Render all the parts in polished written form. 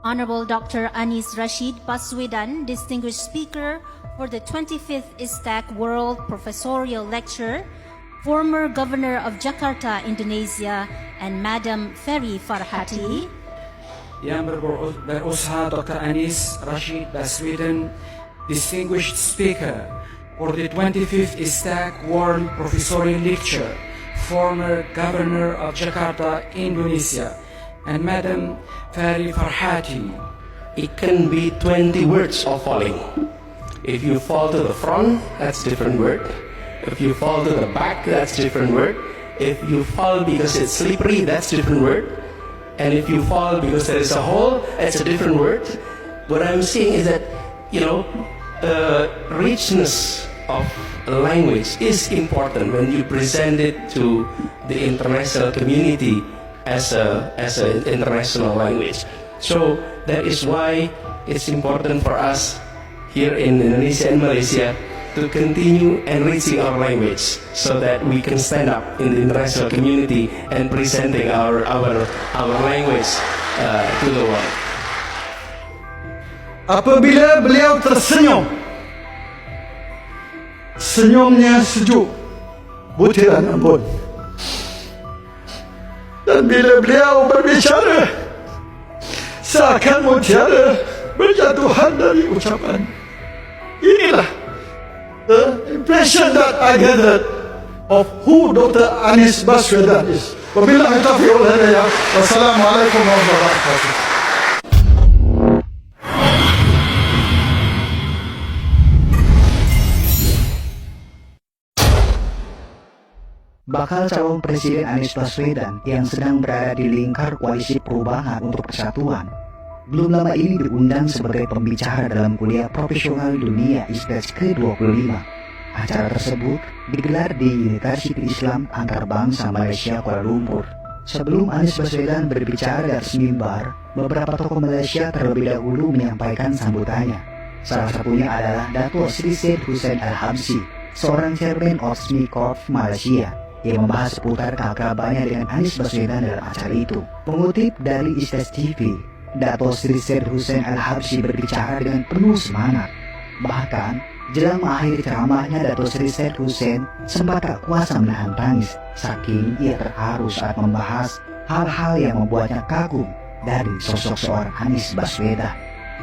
Honorable Dr. Anis Rashid Baswedan, Distinguished Speaker for the 25th ISTAC World Professorial Lecture, former Governor of Jakarta, Indonesia, and Madam Ferry Farhati. Yang berusaha Dr. Anis Rashid Baswedan, Distinguished Speaker for the 25th ISTAC World Professorial Lecture, former Governor of Jakarta, Indonesia, and Madam Ferry Farhati. It can be 20 words of falling. If you fall to the front, that's a different word. If you fall to the back, that's a different word. If you fall because it's slippery, that's a different word. And if you fall because there is a hole, that's a different word. What I'm saying is that, richness of language is important when you present it to the international community as an international language. So that is why it's important for us here in Indonesia and Malaysia to continue enriching our language so that we can stand up in the international community and presenting our language to the world. Apabila beliau tersenyum, senyumnya sejuk, butiran embun. Dan bila beliau berbicara, seakan mutiara berjatuhan dari ucapan. Inilah the impression that I gathered of who Dr. Anis Baswedan is. Wabillahi taufiq wal hidayah. Wassalamualaikum warahmatullahi wabarakatuh. Bakal calon Presiden Anies Baswedan yang sedang berada di lingkar Koalisi Perubahan untuk Persatuan belum lama ini diundang sebagai pembicara dalam kuliah profesional dunia ISTAC ke-25. Acara tersebut digelar di Universitas Islam Antarbangsa Malaysia Kuala Lumpur. Sebelum Anies Baswedan berbicara di atas mimbar, beberapa tokoh Malaysia terlebih dahulu menyampaikan sambutannya. Salah satunya adalah Datuk Seri Syed Hussein Al-Habsyi, seorang chairman of SMICORP Malaysia, yang membahas seputar keakrabannya dengan Anies Baswedan dalam acara itu. Mengutip dari ISTAC TV, Datuk Seri Syed Hussein Al-Habsyi berbicara dengan penuh semangat. Bahkan, jelang mengakhiri ceramahnya, Datuk Seri Syed Hussein sempat tak kuasa menahan tangis, saking ia terharu saat membahas hal-hal yang membuatnya kagum dari sosok seorang Anies Baswedan.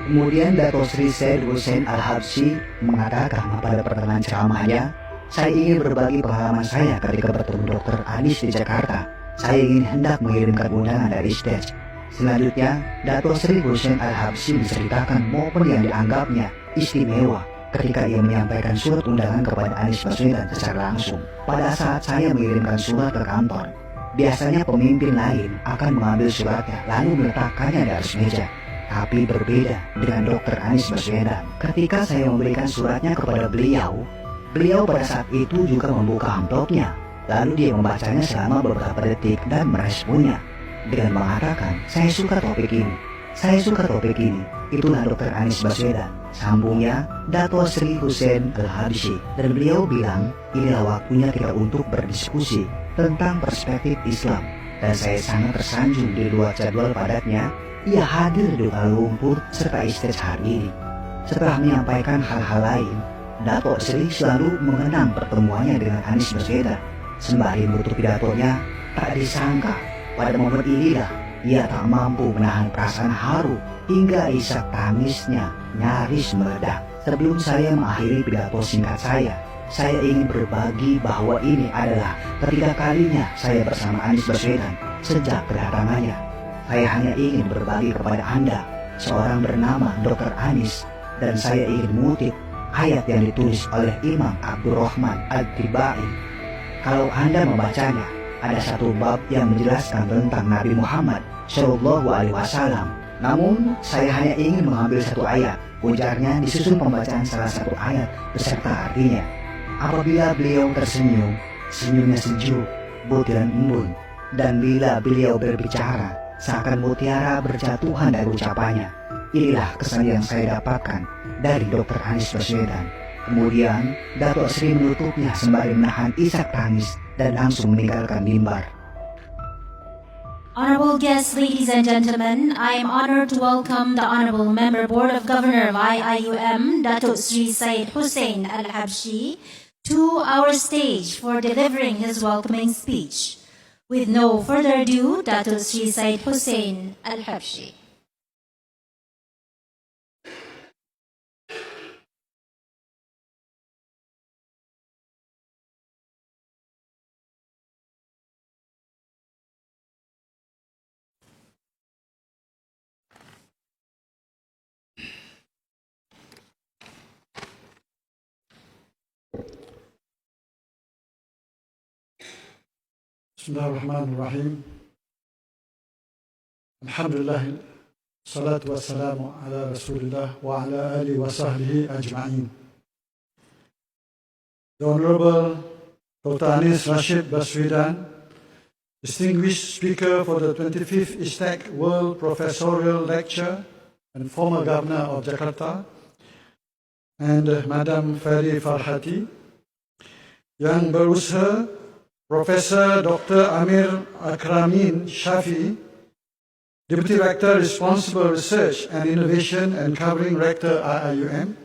Kemudian Datuk Seri Syed Hussein Al-Habsyi mengatakan pada pertengahan ceramahnya, "Saya ingin berbagi pengalaman saya ketika bertemu Dr. Anis di Jakarta. Saya ingin hendak mengirimkan undangan dari ISTAC." Selanjutnya, Datuk Seri Hussein Al-Habsyi menceritakan momen yang dianggapnya istimewa ketika ia menyampaikan surat undangan kepada Anies Baswedan secara langsung. "Pada saat saya mengirimkan surat ke kantor, biasanya pemimpin lain akan mengambil suratnya lalu meletakkannya di atas meja. Tapi berbeda dengan Dr. Anis Baswedan. Ketika saya memberikan suratnya kepada beliau pada saat itu juga membuka amplopnya, lalu dia membacanya selama beberapa detik dan meresponnya dengan mengatakan, "Saya suka topik ini, saya suka topik ini." Itulah Dr. Anis Baswedan, sambungnya Datuk Seri Hussein Al-Habsyi, dan beliau bilang, "Inilah waktunya kita untuk berdiskusi tentang perspektif Islam." Dan saya sangat tersanjung di luar jadwal padatnya, ia hadir di Kuala Lumpur serta ISTAC hari ini. Setelah menyampaikan hal-hal lain, Datuk Seri selalu mengenang pertemuannya dengan Anies Baswedan. Sembari menutup pidatonya, tak disangka pada momen inilah ia tak mampu menahan perasaan haru hingga isak tangisnya nyaris meledak. Sebelum saya mengakhiri pidato singkat saya ingin berbagi bahwa ini adalah ketiga kalinya saya bersama Anies Baswedan sejak kedatangannya. Saya hanya ingin berbagi kepada Anda, seorang bernama Dr. Anis, dan saya ingin mengutip ayat yang ditulis oleh Imam Abdurrahman Ad-Tibai. Kalau Anda membacanya, ada satu bab yang menjelaskan tentang Nabi Muhammad Shallallahu Alaihi Wasallam. Namun, saya hanya ingin mengambil satu ayat. Ujarnya disusun pembacaan salah satu ayat beserta artinya. Apabila beliau tersenyum, senyumnya sejuk, butiran embun. Dan bila beliau berbicara, seakan mutiara berjatuhan dari ucapannya. Inilah kesan yang saya dapatkan dari Dr. Anis Baswedan. Kemudian, Datuk Seri menutupnya sembari menahan isak tangis dan langsung meninggalkan mimbar. Honorable guests, ladies and gentlemen, I am honored to welcome the Honorable Member Board of Governor of IIUM, Dato Sri Syed Hussein Al-Habshi, to our stage for delivering his welcoming speech. With no further ado, Dato Sri Syed Hussein Al-Habshi. Bismillahirrahmanirrahim. Alhamdulillah, salatu wassalamu ala Rasulillah wa ala alihi wa sahbihi ajma'in. The Honorable Dr. Anis Rashid Baswedan, Distinguished Speaker for the 25th ISTAC World Professorial Lecture and former Governor of Jakarta, and Madam Fari Farhati, Yang Berusaha Professor Dr. Amir Akramin Shafi, Deputy Rector Responsible Research and Innovation and Covering Rector IIUM,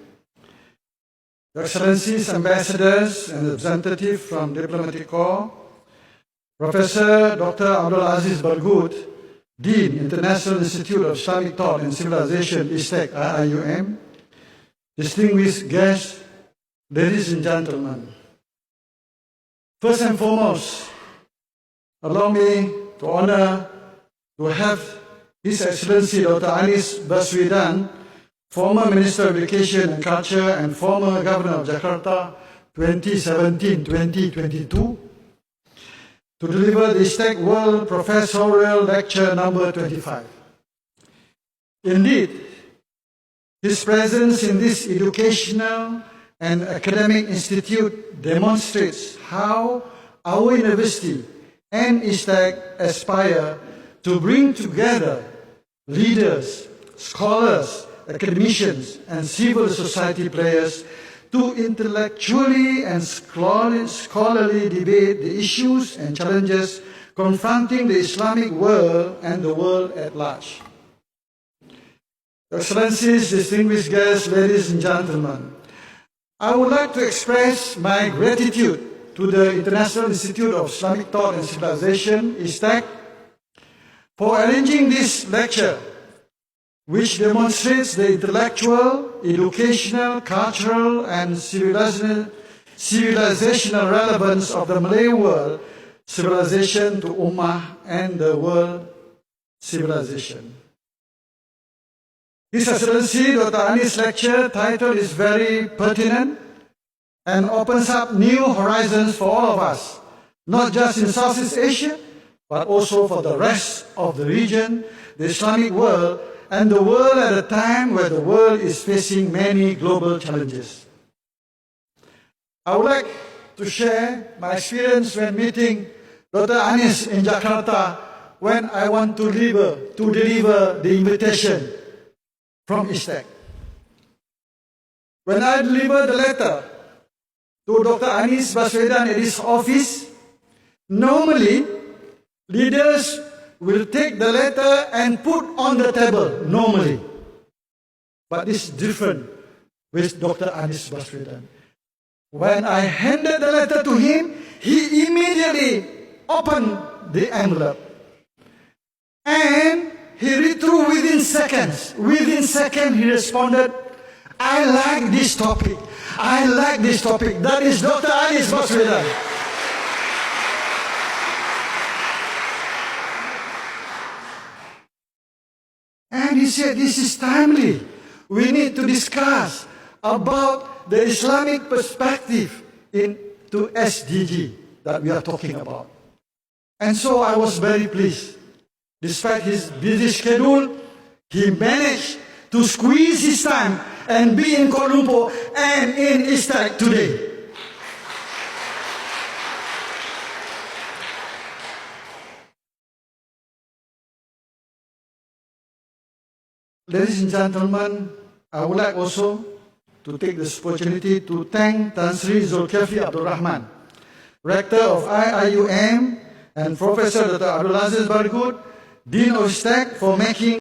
Your Excellencies, Ambassadors and Representatives from Diplomatic Corps, Professor Dr. Abdul Aziz Bargut, Dean, International Institute of Islamic Thought and Civilization, ISTAC IIUM, distinguished guests, ladies and gentlemen. First and foremost, allow me to honor to have His Excellency Dr. Anis Baswedan, former Minister of Education and Culture and former Governor of Jakarta 2017-2022, to deliver the ISTAC World Professorial Lecture number 25. Indeed, his presence in this educational and academic institute demonstrates how our university and ISTAC aspire to bring together leaders, scholars, academicians, and civil society players to intellectually and scholarly debate the issues and challenges confronting the Islamic world and the world at large. Excellencies, distinguished guests, ladies and gentlemen, I would like to express my gratitude to the International Institute of Islamic Thought and Civilization, ISTAC, for arranging this lecture, which demonstrates the intellectual, educational, cultural, and civilizational relevance of the Malay world civilization to Ummah and the world civilization. His Excellency Dr. Anis' lecture title is very pertinent and opens up new horizons for all of us, not just in Southeast Asia, but also for the rest of the region, the Islamic world, and the world at a time where the world is facing many global challenges. I would like to share my experience when meeting Dr. Anis in Jakarta when I want to deliver the invitation from ISTAC. When I delivered the letter to Dr. Anis Baswedan at his office, normally leaders will take the letter and put on the table, normally. But this is different with Dr. Anis Baswedan. When I handed the letter to him, he immediately opened the envelope. And he read through within seconds. Within seconds, he responded, I like this topic. I like this topic. That is Dr. Anis Baswedan. And he said, this is timely. We need to discuss about the Islamic perspective into SDG that we are talking about. And so I was very pleased. Despite his busy schedule, he managed to squeeze his time and be in Kuala Lumpur and in ISTAC today. Ladies and gentlemen, I would like also to take this opportunity to thank Tan Sri Zulkifli Abdul Rahman, Rector of IIUM, and Professor Dr. Abdul Aziz Bargut, Dino Istek for making